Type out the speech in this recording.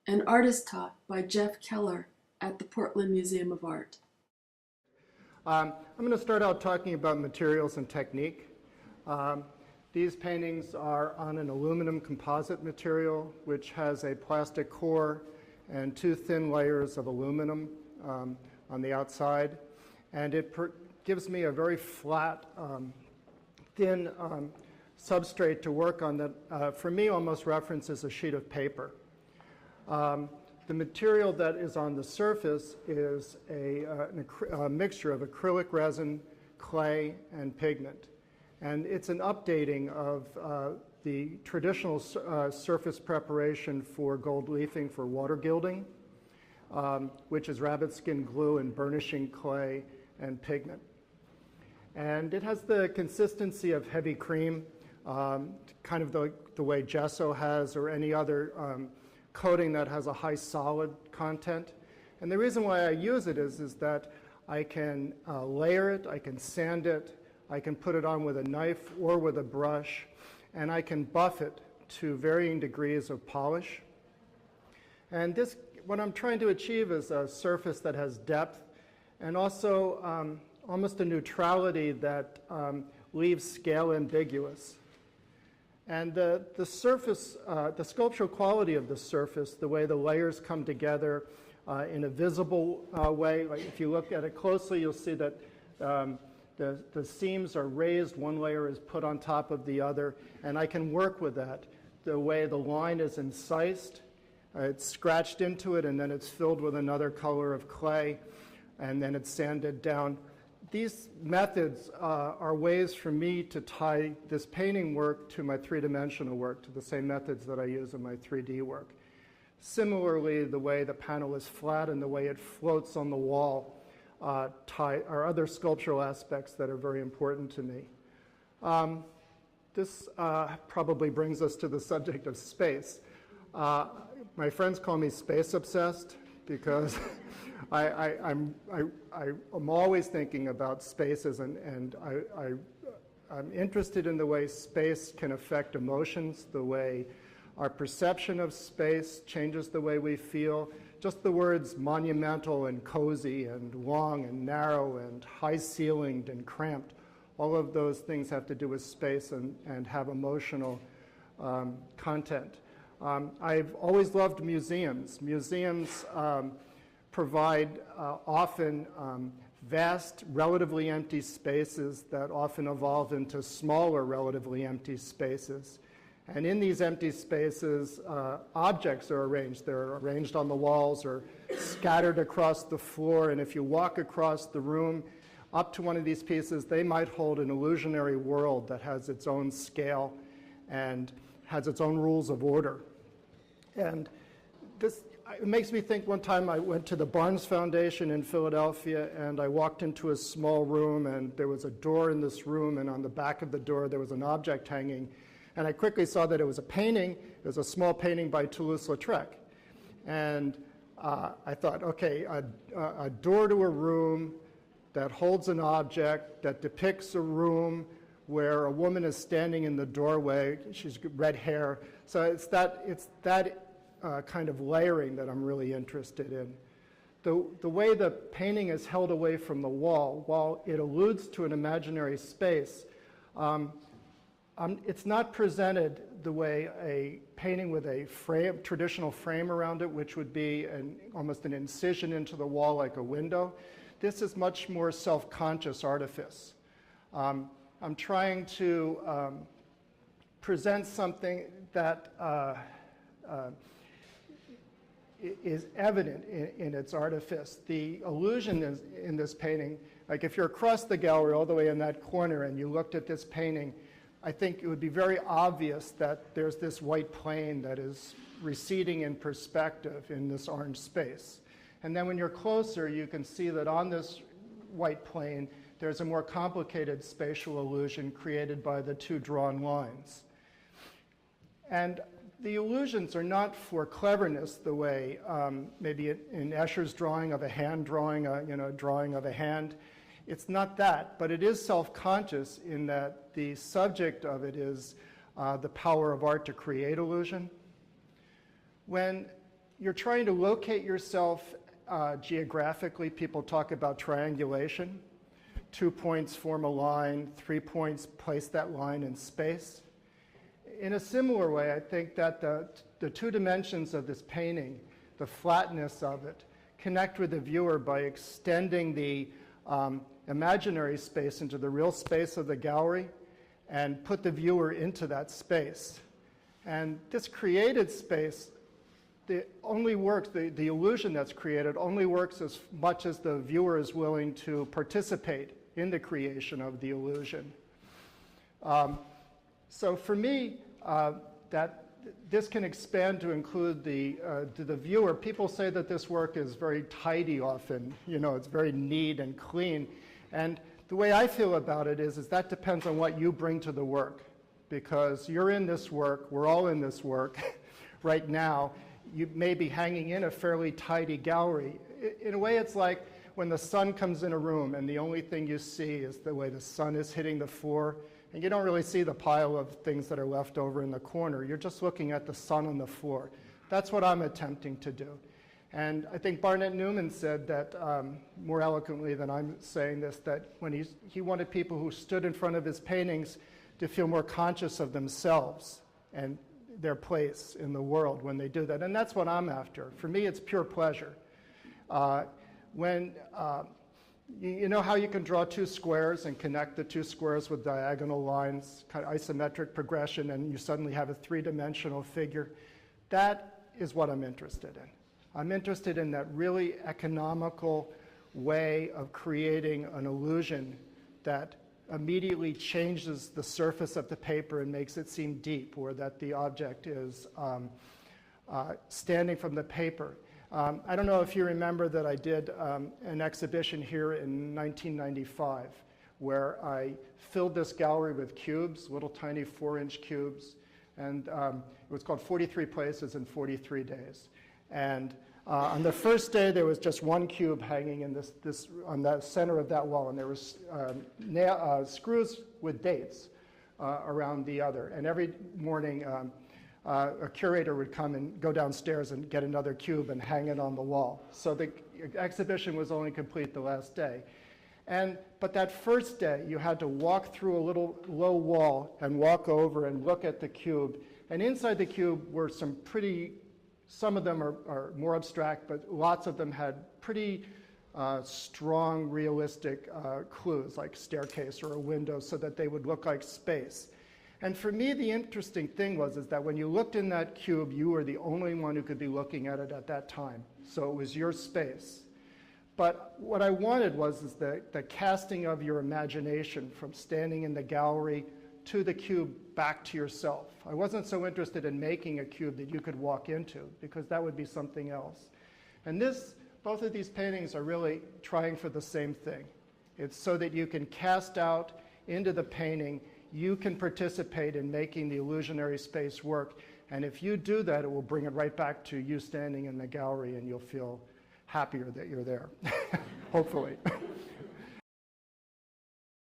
An artist taught by Jeff Kellar at the Portland Museum of Art. I'm going to start out talking about materials and technique. These paintings are on an aluminum composite material, which has a plastic core and two thin layers of aluminum on the outside. And it gives me a very flat, thin substrate to work on that, for me, almost references a sheet of paper. The material that is on the surface is a mixture of acrylic resin, clay, and pigment. And it's an updating of the traditional surface preparation for gold leafing for water gilding, which is rabbit skin glue and burnishing clay and pigment. And it has the consistency of heavy cream, kind of the way gesso has or any other coating that has a high solid content. And the reason why I use it is that I can layer it, I can sand it, I can put it on with a knife or with a brush, and I can buff it to varying degrees of polish. And this, what I'm trying to achieve is a surface that has depth and also almost a neutrality that leaves scale ambiguous. And the surface, the sculptural quality of the surface, the way the layers come together in a visible way, like if you look at it closely, you'll see that the seams are raised, one layer is put on top of the other, and I can work with that. The way the line is incised, it's scratched into it, and then it's filled with another color of clay, and then it's sanded down. These methods are ways for me to tie this painting work to my three-dimensional work, to the same methods that I use in my 3D work. Similarly, the way the panel is flat and the way it floats on the wall are other sculptural aspects that are very important to me. This probably brings us to the subject of space. My friends call me space obsessed because I'm always thinking about spaces, and I'm interested in the way space can affect emotions, the way our perception of space changes the way we feel. Just the words monumental and cozy and long and narrow and high-ceilinged and cramped, all of those things have to do with space and have emotional content. I've always loved museums. Museums provide often vast, relatively empty spaces that often evolve into smaller, relatively empty spaces. And in these empty spaces, objects are arranged. They're arranged on the walls or scattered across the floor. And if you walk across the room up to one of these pieces, they might hold an illusionary world that has its own scale and has its own rules of order. And this, it makes me think, one time I went to the Barnes Foundation in Philadelphia, and I walked into a small room, and there was a door in this room, and on the back of the door there was an object hanging. And I quickly saw that it was a painting. It was a small painting by Toulouse-Lautrec. And I thought, okay, a door to a room that holds an object, that depicts a room where a woman is standing in the doorway. She's got red hair. So it's that kind of layering that I'm really interested in. The way the painting is held away from the wall, while it alludes to an imaginary space, it's not presented the way a painting with a frame, traditional frame around it, which would be almost an incision into the wall like a window. This is much more self-conscious artifice. I'm trying to present something that is evident in its artifice. The illusion is in this painting, like if you're across the gallery all the way in that corner and you looked at this painting, I think it would be very obvious that there's this white plane that is receding in perspective in this orange space. And then when you're closer, you can see that on this white plane, there's a more complicated spatial illusion created by the two drawn lines. And the illusions are not for cleverness the way maybe in Escher's drawing of a hand drawing, drawing of a hand. It's not that, but it is self-conscious in that the subject of it is the power of art to create illusion. When you're trying to locate yourself geographically. People talk about triangulation. 2 points form a line, 3 points place that line in space. In a similar way, I think that the 2 dimensions of this painting, the flatness of it, connect with the viewer by extending the imaginary space into the real space of the gallery and put the viewer into that space. And this created space, the illusion that's created only works as much as the viewer is willing to participate in the creation of the illusion. So for me, that this can expand to include to the viewer. People say that this work is very tidy often, it's very neat and clean. And the way I feel about it is that depends on what you bring to the work. Because you're in this work, we're all in this work right now. You may be hanging in a fairly tidy gallery. In a way, it's like when the sun comes in a room and the only thing you see is the way the sun is hitting the floor, and you don't really see the pile of things that are left over in the corner. You're just looking at the sun on the floor. That's what I'm attempting to do. And I think Barnett Newman said that more eloquently than I'm saying this, that when he wanted people who stood in front of his paintings to feel more conscious of themselves and their place in the world when they do that. And that's what I'm after. For me, it's pure pleasure. You know how you can draw 2 squares and connect the 2 squares with diagonal lines, kind of isometric progression, and you suddenly have a 3-dimensional figure? That is what I'm interested in. I'm interested in that really economical way of creating an illusion that immediately changes the surface of the paper and makes it seem deep, or that the object is standing from the paper. I don't know if you remember that I did an exhibition here in 1995 where I filled this gallery with cubes, little tiny 4-inch cubes, and it was called 43 Places in 43 Days. And on the first day, there was just 1 cube hanging in on the center of that wall, and there was screws with dates around the other. And every morning, a curator would come and go downstairs and get another cube and hang it on the wall. So the exhibition was only complete the last day. But that first day, you had to walk through a little low wall and walk over and look at the cube. And inside the cube were some of them are more abstract, but lots of them had pretty strong, realistic clues, like staircase or a window, so that they would look like space. And for me, the interesting thing was that when you looked in that cube, you were the only one who could be looking at it at that time. So it was your space. But what I wanted was the casting of your imagination from standing in the gallery to the cube back to yourself. I wasn't so interested in making a cube that you could walk into, because that would be something else. And both of these paintings are really trying for the same thing. It's so that you can cast out into the painting. You can participate in making the illusionary space work. And if you do that, it will bring it right back to you standing in the gallery, and you'll feel happier that you're there, hopefully.